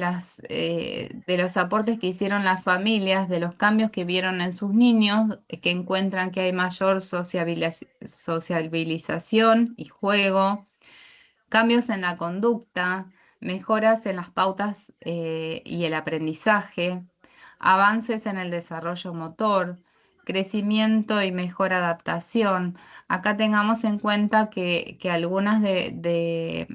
Speaker 3: los aportes que hicieron las familias, de los cambios que vieron en sus niños, que encuentran que hay mayor sociabilización y juego, cambios en la conducta, mejoras en las pautas y el aprendizaje, avances en el desarrollo motor, crecimiento y mejor adaptación. Acá tengamos en cuenta que algunas de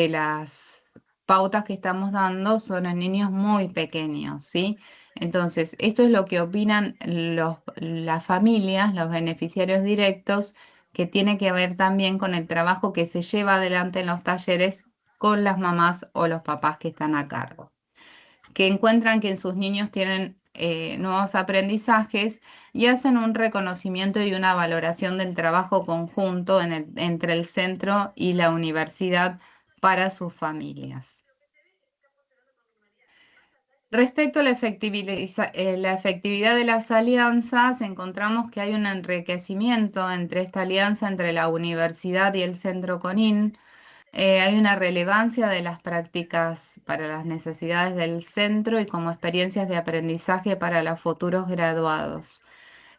Speaker 3: las pautas que estamos dando son en niños muy pequeños, ¿sí? Entonces, esto es lo que opinan las familias, los beneficiarios directos, que tiene que ver también con el trabajo que se lleva adelante en los talleres con las mamás o los papás que están a cargo, que encuentran que en sus niños tienen nuevos aprendizajes y hacen un reconocimiento y una valoración del trabajo conjunto entre el centro y la universidad para sus familias. Respecto a la efectividad de las alianzas, encontramos que hay un enriquecimiento entre esta alianza entre la universidad y el Centro CONIN. Hay una relevancia de las prácticas para las necesidades del centro y como experiencias de aprendizaje para los futuros graduados.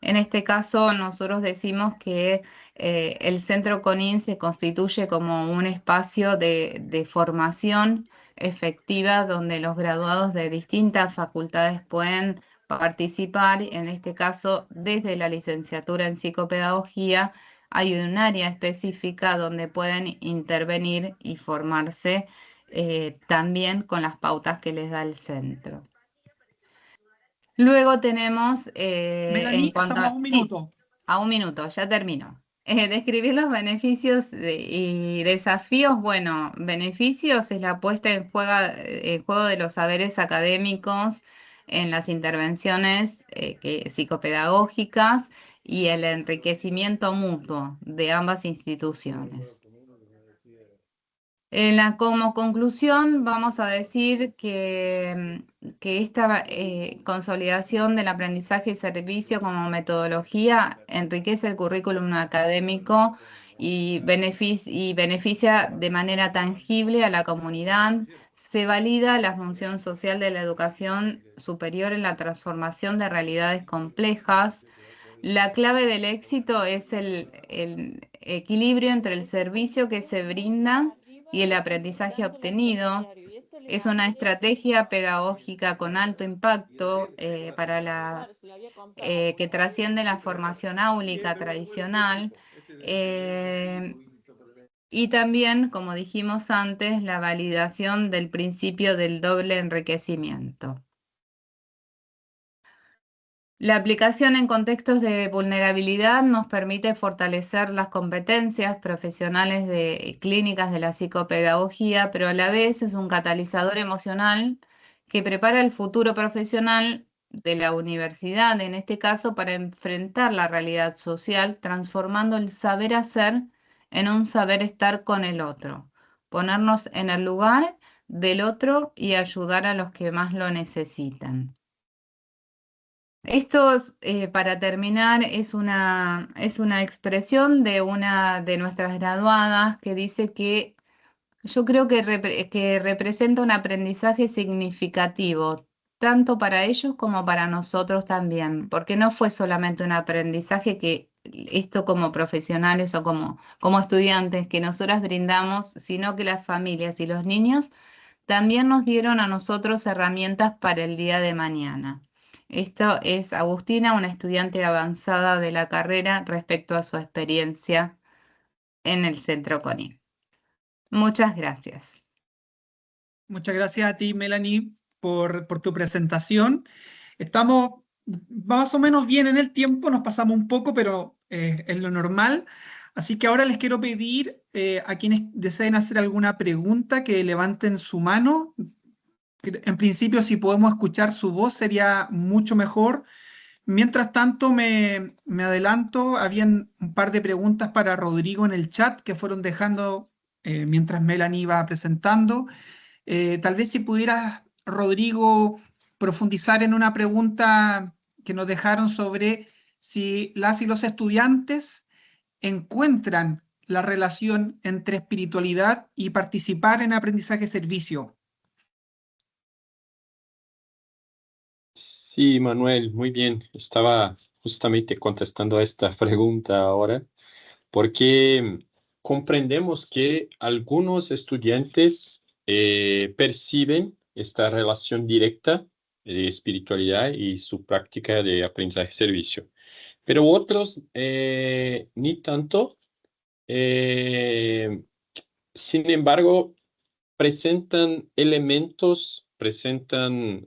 Speaker 3: En este caso, nosotros decimos que el Centro CONIN se constituye como un espacio de formación efectiva, donde los graduados de distintas facultades pueden participar, en este caso desde la licenciatura en psicopedagogía, hay un área específica donde pueden intervenir y formarse también con las pautas que les da el centro. Luego tenemos,
Speaker 1: Melanie,
Speaker 3: en cuanto
Speaker 1: estamos a un
Speaker 3: sí,
Speaker 1: minuto.
Speaker 3: a un minuto, ya termino. Describir los beneficios y desafíos. Bueno, beneficios es la puesta en juego de los saberes académicos en las intervenciones psicopedagógicas y el enriquecimiento mutuo de ambas instituciones. Como conclusión, vamos a decir que esta consolidación del aprendizaje y servicio como metodología enriquece el currículum académico y beneficia de manera tangible a la comunidad. Se valida la función social de la educación superior en la transformación de realidades complejas. La clave del éxito es el equilibrio entre el servicio que se brinda y el aprendizaje obtenido. Es una estrategia pedagógica con alto impacto que trasciende la formación áulica tradicional y también, como dijimos antes, la validación del principio del doble enriquecimiento. La aplicación en contextos de vulnerabilidad nos permite fortalecer las competencias profesionales clínicas de la psicopedagogía, pero a la vez es un catalizador emocional que prepara el futuro profesional de la universidad, en este caso, para enfrentar la realidad social, transformando el saber hacer en un saber estar con el otro, ponernos en el lugar del otro y ayudar a los que más lo necesitan. Esto, para terminar, es una expresión de una de nuestras graduadas que dice que yo creo que representa un aprendizaje significativo, tanto para ellos como para nosotros también, porque no fue solamente un aprendizaje que esto como profesionales o como estudiantes que nosotras brindamos, sino que las familias y los niños también nos dieron a nosotros herramientas para el día de mañana. Esto es Agustina, una estudiante avanzada de la carrera respecto a su experiencia en el Centro CONIF. Muchas gracias.
Speaker 1: Muchas gracias a ti, Melanie, por tu presentación. Estamos más o menos bien en el tiempo, nos pasamos un poco, pero es lo normal. Así que ahora les quiero pedir a quienes deseen hacer alguna pregunta que levanten su mano. En principio, si podemos escuchar su voz, sería mucho mejor. Mientras tanto, me adelanto, habían un par de preguntas para Rodrigo en el chat que fueron dejando mientras Melanie iba presentando. Tal vez si pudieras, Rodrigo, profundizar en una pregunta que nos dejaron sobre si las y los estudiantes encuentran la relación entre espiritualidad y participar en aprendizaje-servicio.
Speaker 2: Sí, Manuel, muy bien. Estaba justamente contestando a esta pregunta ahora, porque comprendemos que algunos estudiantes perciben esta relación directa de espiritualidad y su práctica de aprendizaje-servicio, pero otros ni tanto. Sin embargo, presentan,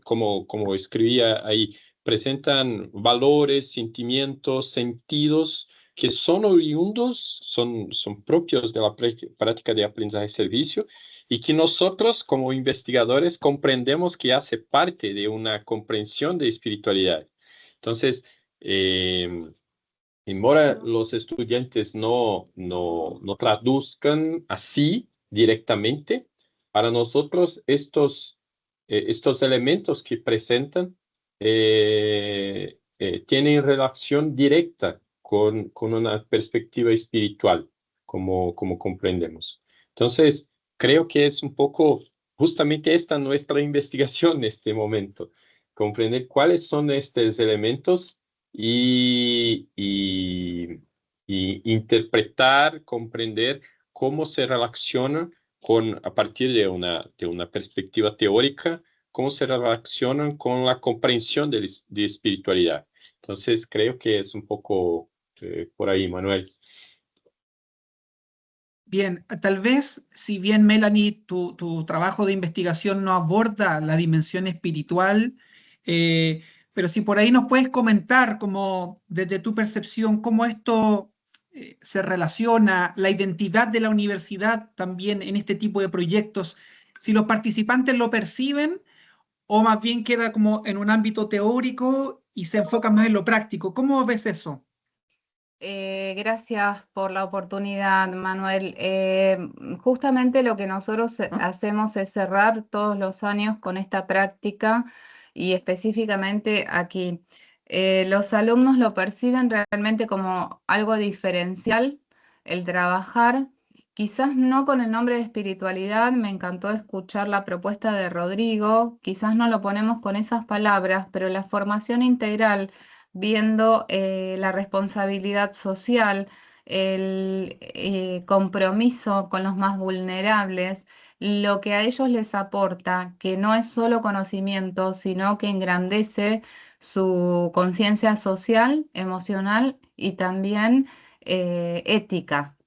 Speaker 2: como escribía ahí, presentan valores, sentimientos, sentidos que son oriundos, son propios de la práctica de aprendizaje-servicio y que nosotros como investigadores comprendemos que hace parte de una comprensión de espiritualidad. Entonces, embora los estudiantes no traduzcan así directamente, para nosotros estos elementos que presentan tienen relación directa con una perspectiva espiritual, como comprendemos. Entonces, creo que es un poco justamente esta nuestra investigación en este momento, comprender cuáles son estos elementos y interpretar, comprender cómo se relaciona a partir de una perspectiva teórica cómo se relacionan con la comprensión de espiritualidad. Entonces, creo que es un poco por ahí, Manuel.
Speaker 1: Bien, tal vez, si bien Melanie, tu trabajo de investigación no aborda la dimensión espiritual, eh, pero si por ahí nos puedes comentar, como desde tu percepción, cómo esto se relaciona, la identidad de la universidad también en este tipo de proyectos, si los participantes lo perciben o más bien queda como en un ámbito teórico y se enfoca más en lo práctico. ¿Cómo ves eso?
Speaker 3: Gracias por la oportunidad, Manuel. Justamente lo que nosotros hacemos es cerrar todos los años con esta práctica y específicamente aquí. Los alumnos lo perciben realmente como algo diferencial, el trabajar, quizás no con el nombre de espiritualidad. Me encantó escuchar la propuesta de Rodrigo, quizás no lo ponemos con esas palabras, pero la formación integral viendo la responsabilidad social, el compromiso con los más vulnerables, lo que a ellos les aporta, que no es solo conocimiento, sino que engrandece su conciencia social, emocional y también ética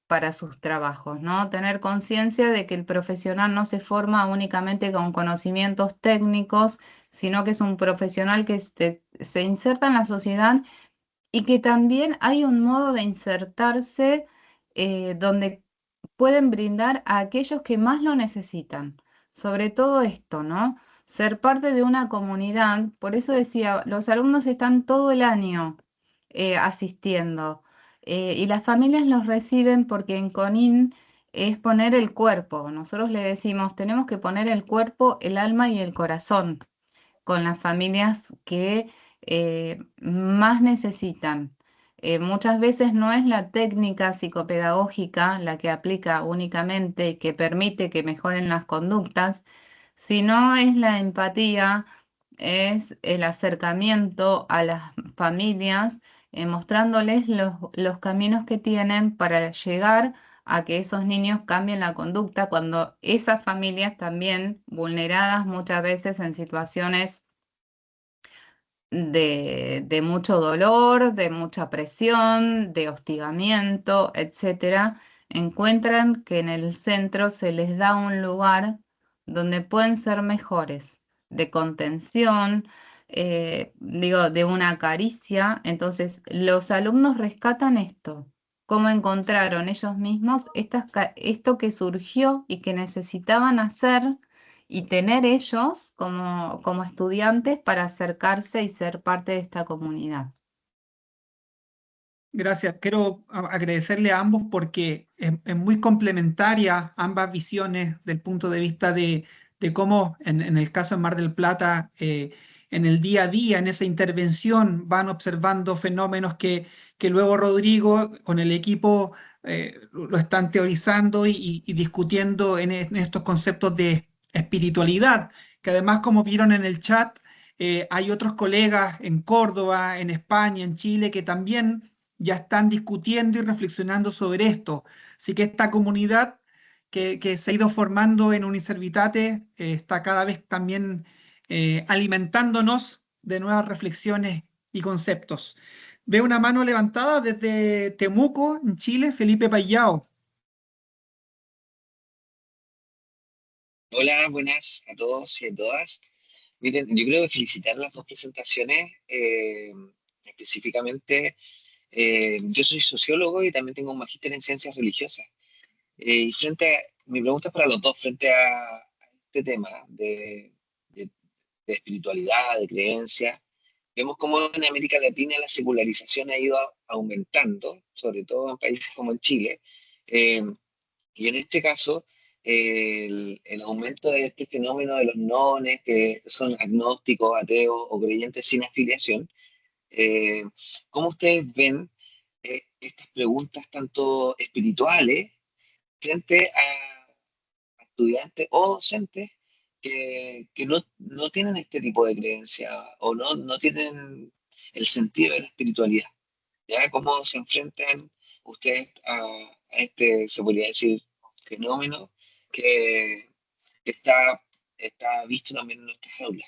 Speaker 3: para sus trabajos, ¿no? Tener conciencia de que el profesional no se forma únicamente con conocimientos técnicos, sino que es un profesional que se inserta en la sociedad y que también hay un modo de insertarse donde pueden brindar a aquellos que más lo necesitan. Sobre todo esto, ¿no? Ser parte de una comunidad, por eso decía, los alumnos están todo el año asistiendo y las familias los reciben porque en CONIN es poner el cuerpo. Nosotros le decimos, tenemos que poner el cuerpo, el alma y el corazón con las familias que más necesitan. Muchas veces no es la técnica psicopedagógica la que aplica únicamente y que permite que mejoren las conductas, sino es la empatía, es el acercamiento a las familias, mostrándoles los caminos que tienen para llegar a que esos niños cambien la conducta cuando esas familias también vulneradas muchas veces en situaciones de mucho dolor, de mucha presión, de hostigamiento, etcétera, encuentran que en el centro se les da un lugar donde pueden ser mejores, de contención, digo, de una caricia. Entonces, los alumnos rescatan esto, cómo encontraron ellos mismos esto que surgió y que necesitaban hacer y tener ellos como estudiantes para acercarse y ser parte de esta comunidad.
Speaker 1: Gracias. Quiero agradecerle a ambos porque es muy complementaria ambas visiones del punto de vista de cómo en el caso de Mar del Plata, en el día a día, en esa intervención, van observando fenómenos que luego Rodrigo con el equipo lo están teorizando y discutiendo en estos conceptos de espiritualidad, que además, como vieron en el chat, hay otros colegas en Córdoba, en España, en Chile, que también ya están discutiendo y reflexionando sobre esto. Así que esta comunidad que se ha ido formando en Uniservitate está cada vez también alimentándonos de nuevas reflexiones y conceptos. Veo una mano levantada desde Temuco, en Chile, Felipe Payao.
Speaker 4: Hola, buenas a todos y a todas. Miren, yo creo que felicitar las dos presentaciones. Específicamente, yo soy sociólogo y también tengo un magíster en ciencias religiosas. Y mi pregunta es para los dos, frente a este tema de- de espiritualidad, de creencia. Vemos cómo en América Latina la secularización ha ido aumentando, sobre todo en países como en Chile. Eh, y en este caso, el aumento de este fenómeno de los nones, que son agnósticos, ateos o creyentes sin afiliación, eh, ¿cómo ustedes ven estas preguntas tanto espirituales frente a estudiantes o docentes que no tienen este tipo de creencia o no tienen el sentido de la espiritualidad? ¿Ya? ¿Cómo se enfrentan ustedes a este, se podría decir, fenómeno que está está visto también en nuestras aulas.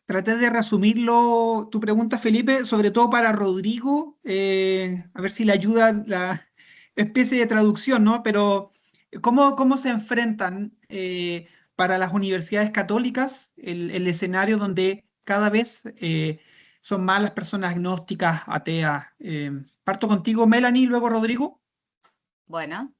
Speaker 1: Traté de resumirlo, tu pregunta, Felipe, sobre todo para Rodrigo, a ver si le ayuda la especie de traducción, ¿no? Pero, ¿cómo se enfrentan para las universidades católicas el escenario donde cada vez son más las personas agnósticas, ateas? Parto contigo, Melanie, y luego Rodrigo.
Speaker 3: Bueno,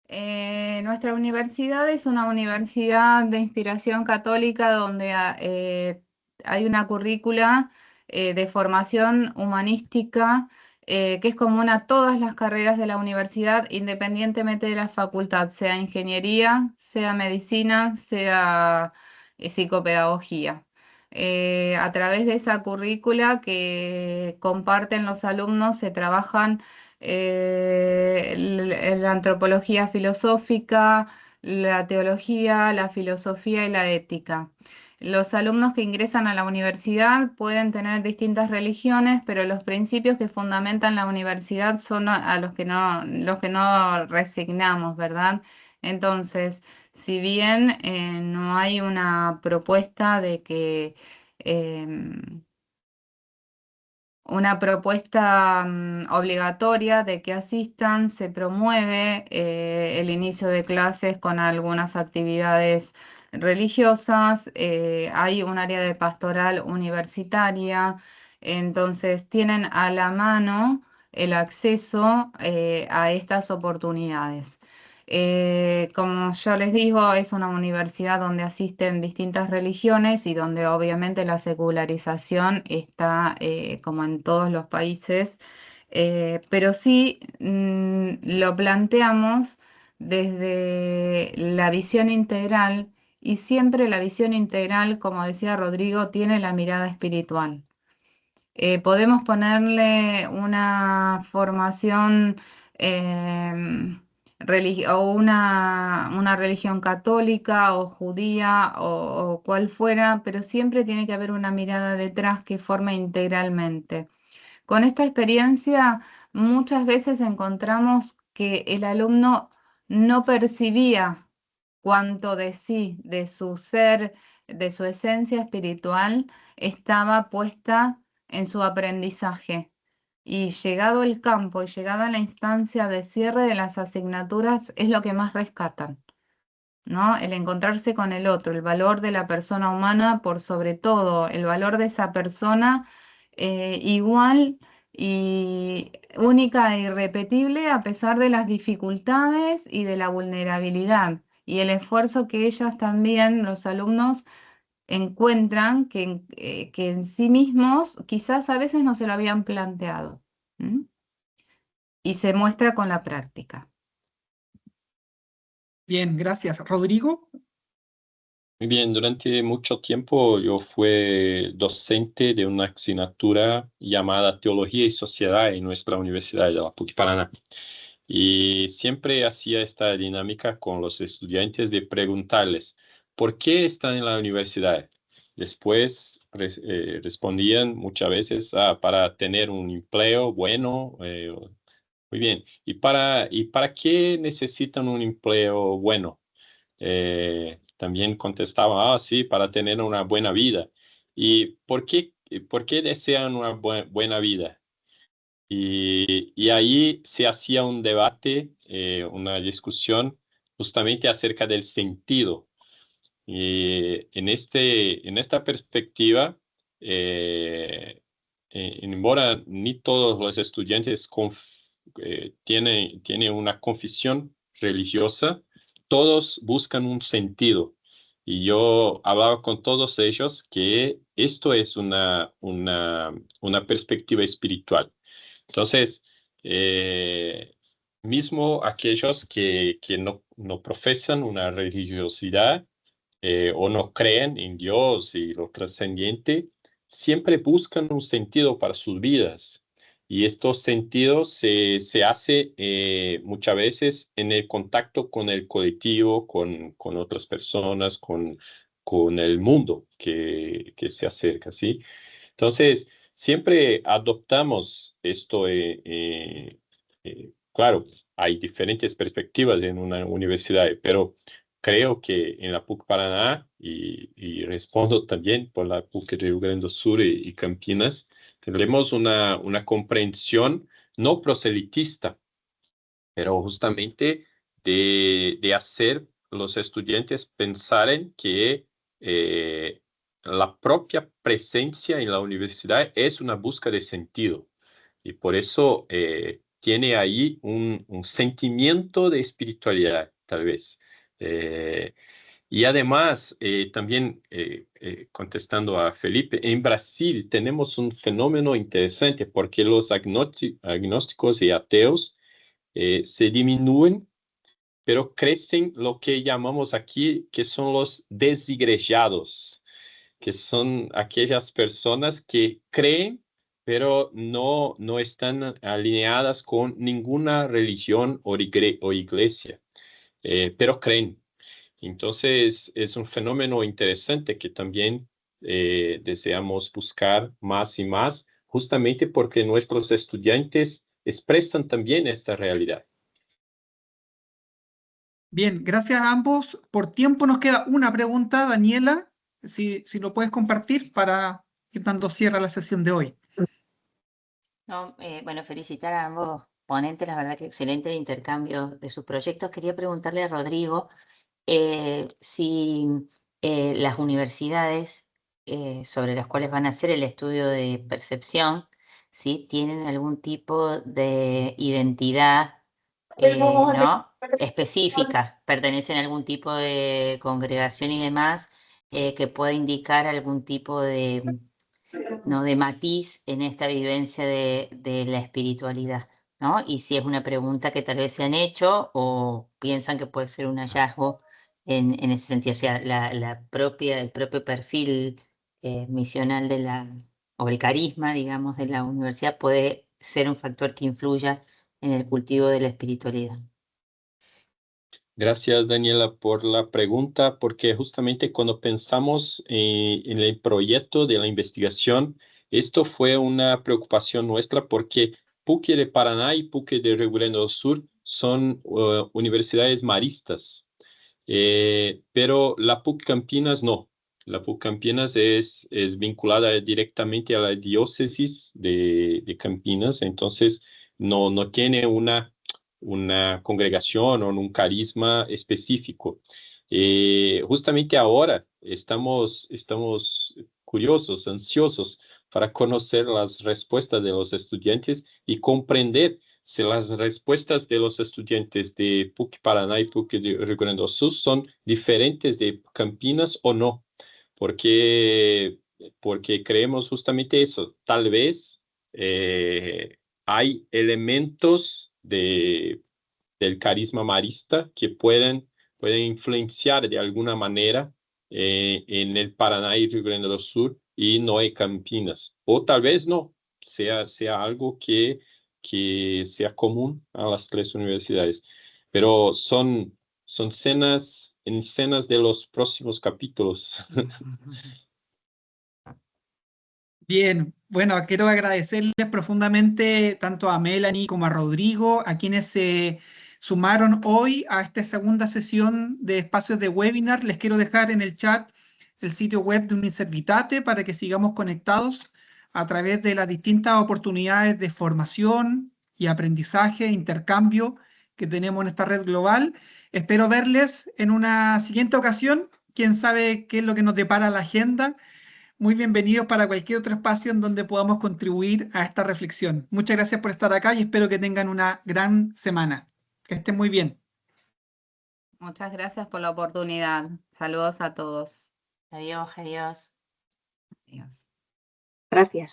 Speaker 3: nuestra universidad es una universidad de inspiración católica donde hay una currícula de formación humanística que es común a todas las carreras de la universidad, independientemente de la facultad, sea ingeniería, sea medicina, sea psicopedagogía. A través de esa currícula que comparten los alumnos se trabajan la antropología filosófica, la teología, la filosofía y la ética. Los alumnos que ingresan a la universidad pueden tener distintas religiones, pero los principios que fundamentan la universidad son a los que no resignamos, ¿verdad? Entonces, si bien no hay una propuesta de que una propuesta obligatoria de que asistan, se promueve el inicio de clases con algunas actividades religiosas, hay un área de pastoral universitaria, entonces tienen a la mano el acceso a estas oportunidades. Como yo les digo, es una universidad donde asisten distintas religiones y donde obviamente la secularización está como en todos los países, pero sí lo planteamos desde la visión integral y siempre la visión integral, como decía Rodrigo, tiene la mirada espiritual. Podemos ponerle una formación o una religión católica o judía o cual fuera, pero siempre tiene que haber una mirada detrás que forme integralmente. Con esta experiencia muchas veces encontramos que el alumno no percibía cuánto de sí, de su ser, de su esencia espiritual, estaba puesta en su aprendizaje. Y llegado el campo y llegada la instancia de cierre de las asignaturas, es lo que más rescatan, ¿no? El encontrarse con el otro, el valor de la persona humana por sobre todo, el valor de esa persona igual y única e irrepetible a pesar de las dificultades y de la vulnerabilidad y el esfuerzo que ellas también, los alumnos, encuentran que en sí mismos quizás a veces no se lo habían planteado. ¿M? Y se muestra con la práctica.
Speaker 1: Bien, gracias. Rodrigo.
Speaker 2: Muy bien, durante mucho tiempo yo fui docente de una asignatura llamada Teología y Sociedad en nuestra universidad de la PUC Paraná. Y siempre hacía esta dinámica con los estudiantes de preguntarles, ¿por qué están en la universidad? Después respondían muchas veces, para tener un empleo bueno. Muy bien. ¿Y para qué necesitan un empleo bueno? También contestaba, sí, para tener una buena vida. ¿Y por qué desean una buena vida? Y ahí se hacía un debate, una discusión justamente acerca del sentido. Y en esta perspectiva, embora ni todos los estudiantes tienen una confesión religiosa, todos buscan un sentido. Y yo hablaba con todos ellos que esto es una perspectiva espiritual. Entonces, mismo aquellos que no profesan una religiosidad o no creen en Dios y lo trascendiente, siempre buscan un sentido para sus vidas. Y estos sentidos se hace muchas veces en el contacto con el colectivo, con otras personas, con el mundo que se acerca, ¿sí? Entonces, siempre adoptamos esto, claro, hay diferentes perspectivas en una universidad, pero creo que en la PUC Paraná, y respondo también por la PUC de Río Grande do Sur y Campinas, tendremos una comprensión no proselitista, pero justamente de hacer los estudiantes pensar que la propia presencia en la universidad es una búsqueda de sentido. Y por eso tiene ahí un sentimiento de espiritualidad, tal vez. Y además, también contestando a Felipe, en Brasil tenemos un fenómeno interesante porque los agnósticos y ateos se disminuyen, pero crecen lo que llamamos aquí, que son los desigrejados, que son aquellas personas que creen, pero no están alineadas con ninguna religión o iglesia, pero creen. Entonces, es un fenómeno interesante que también deseamos buscar más y más, justamente porque nuestros estudiantes expresan también esta realidad.
Speaker 1: Bien, gracias a ambos. Por tiempo nos queda una pregunta, Daniela, si lo puedes compartir para ir dando cierre a la sesión de hoy.
Speaker 5: No, bueno, felicitar a ambos ponentes, la verdad que excelente el intercambio de sus proyectos. Quería preguntarle a Rodrigo si las universidades sobre las cuales van a hacer el estudio de percepción, ¿sí? Tienen algún tipo de identidad ¿no? específica, pertenecen a algún tipo de congregación y demás, que pueda indicar algún tipo de, ¿no? de matiz en esta vivencia de la espiritualidad, ¿no? Y si es una pregunta que tal vez se han hecho o piensan que puede ser un hallazgo en ese sentido, o sea, el propio perfil misional o el carisma, digamos, de la universidad puede ser un factor que influya en el cultivo de la espiritualidad.
Speaker 2: Gracias, Daniela, por la pregunta, porque justamente cuando pensamos en el proyecto de la investigación, esto fue una preocupación nuestra porque PUC de Paraná y PUC de Río Grande do Sur son universidades maristas, pero la PUC Campinas no. La PUC Campinas es vinculada directamente a la diócesis de Campinas, entonces no tiene una congregación o un carisma específico. Justamente ahora estamos curiosos, ansiosos para conocer las respuestas de los estudiantes y comprender si las respuestas de los estudiantes de PUC Paraná y PUC de Río Grande do Sul son diferentes de Campinas o no, porque creemos justamente eso. Tal vez hay elementos del carisma marista que pueden influenciar de alguna manera en el Paraná y Río Grande do Sur y no en Campinas. O tal vez no, sea algo que sea común a las tres universidades. Pero son escenas de los próximos capítulos.
Speaker 1: Bien, bueno, quiero agradecerles profundamente tanto a Melanie como a Rodrigo, a quienes se sumaron hoy a esta segunda sesión de espacios de webinar. Les quiero dejar en el chat el sitio web de Uniservitate para que sigamos conectados a través de las distintas oportunidades de formación y aprendizaje, intercambio que tenemos en esta red global. Espero verles en una siguiente ocasión. Quién sabe qué es lo que nos depara la agenda. Muy bienvenidos para cualquier otro espacio en donde podamos contribuir a esta reflexión. Muchas gracias por estar acá y espero que tengan una gran semana. Que estén muy bien.
Speaker 3: Muchas gracias por la oportunidad. Saludos a todos.
Speaker 5: Adiós, adiós.
Speaker 3: Adiós.
Speaker 6: Gracias.